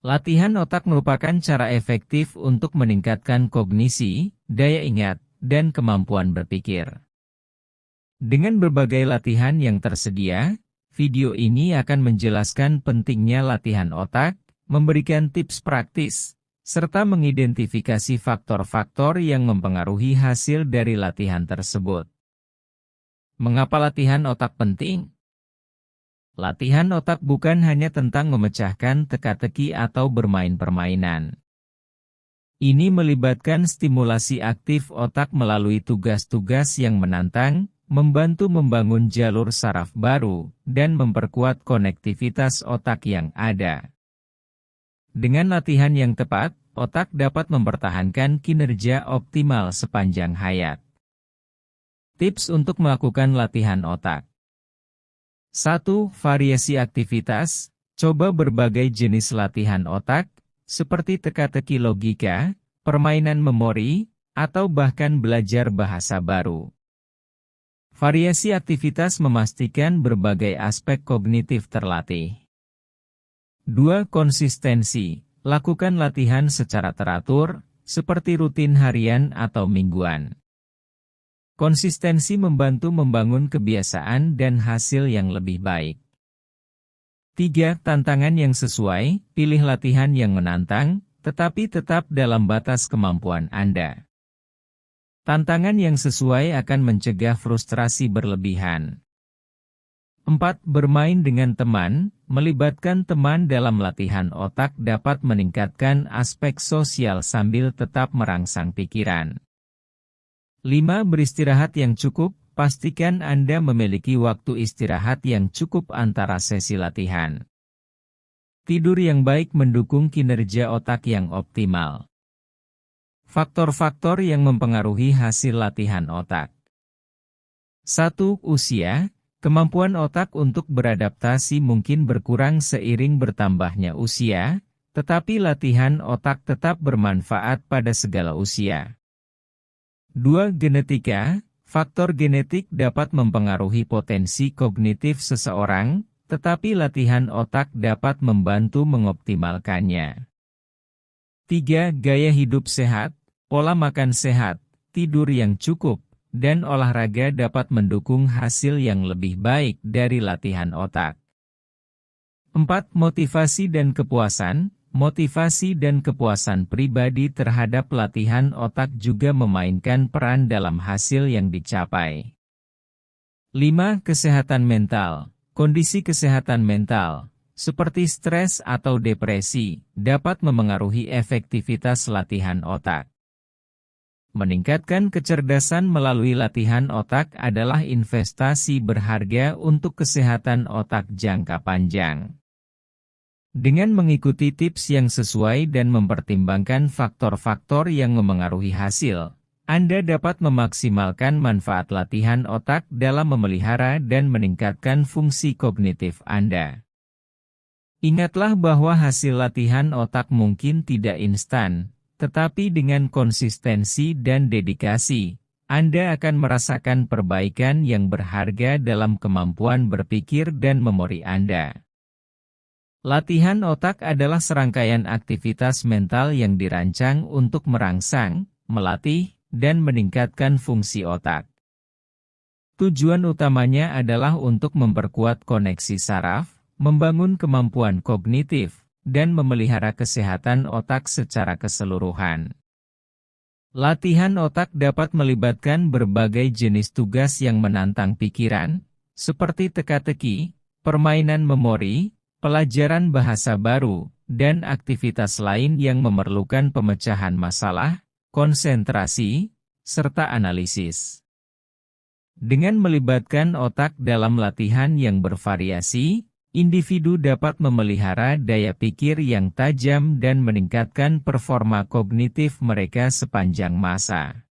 Latihan otak merupakan cara efektif untuk meningkatkan kognisi, daya ingat, dan kemampuan berpikir. Dengan berbagai latihan yang tersedia, video ini akan menjelaskan pentingnya latihan otak, memberikan tips praktis, serta mengidentifikasi faktor-faktor yang mempengaruhi hasil dari latihan tersebut. Mengapa latihan otak penting? Latihan otak bukan hanya tentang memecahkan teka-teki atau bermain permainan. Ini melibatkan stimulasi aktif otak melalui tugas-tugas yang menantang, membantu membangun jalur saraf baru, dan memperkuat konektivitas otak yang ada. Dengan latihan yang tepat, otak dapat mempertahankan kinerja optimal sepanjang hayat. Tips untuk melakukan latihan otak. 1. Variasi aktivitas. Coba berbagai jenis latihan otak, seperti teka-teki logika, permainan memori, atau bahkan belajar bahasa baru. Variasi aktivitas memastikan berbagai aspek kognitif terlatih. 2. Konsistensi. Lakukan latihan secara teratur, seperti rutin harian atau mingguan. Konsistensi membantu membangun kebiasaan dan hasil yang lebih baik. 3. Tantangan yang sesuai. Pilih latihan yang menantang, tetapi tetap dalam batas kemampuan Anda. Tantangan yang sesuai akan mencegah frustrasi berlebihan. 4. Bermain dengan teman. Melibatkan teman dalam latihan otak dapat meningkatkan aspek sosial sambil tetap merangsang pikiran. 5. Beristirahat yang cukup. Pastikan Anda memiliki waktu istirahat yang cukup antara sesi latihan. Tidur yang baik mendukung kinerja otak yang optimal. Faktor-faktor yang mempengaruhi hasil latihan otak. 1. Usia. Kemampuan otak untuk beradaptasi mungkin berkurang seiring bertambahnya usia, tetapi latihan otak tetap bermanfaat pada segala usia. 2. Genetika. Faktor genetik dapat mempengaruhi potensi kognitif seseorang, tetapi latihan otak dapat membantu mengoptimalkannya. 3. Gaya hidup sehat. Pola makan sehat, tidur yang cukup, dan olahraga dapat mendukung hasil yang lebih baik dari latihan otak. 4. Motivasi dan kepuasan. Motivasi dan kepuasan pribadi terhadap latihan otak juga memainkan peran dalam hasil yang dicapai. 5. Kesehatan mental. Kondisi kesehatan mental, seperti stres atau depresi, dapat memengaruhi efektivitas latihan otak. Meningkatkan kecerdasan melalui latihan otak adalah investasi berharga untuk kesehatan otak jangka panjang. Dengan mengikuti tips yang sesuai dan mempertimbangkan faktor-faktor yang memengaruhi hasil, Anda dapat memaksimalkan manfaat latihan otak dalam memelihara dan meningkatkan fungsi kognitif Anda. Ingatlah bahwa hasil latihan otak mungkin tidak instan, tetapi dengan konsistensi dan dedikasi, Anda akan merasakan perbaikan yang berharga dalam kemampuan berpikir dan memori Anda. Latihan otak adalah serangkaian aktivitas mental yang dirancang untuk merangsang, melatih, dan meningkatkan fungsi otak. Tujuan utamanya adalah untuk memperkuat koneksi saraf, membangun kemampuan kognitif, dan memelihara kesehatan otak secara keseluruhan. Latihan otak dapat melibatkan berbagai jenis tugas yang menantang pikiran, seperti teka-teki, permainan memori, pelajaran bahasa baru, dan aktivitas lain yang memerlukan pemecahan masalah, konsentrasi, serta analisis. Dengan melibatkan otak dalam latihan yang bervariasi, individu dapat memelihara daya pikir yang tajam dan meningkatkan performa kognitif mereka sepanjang masa.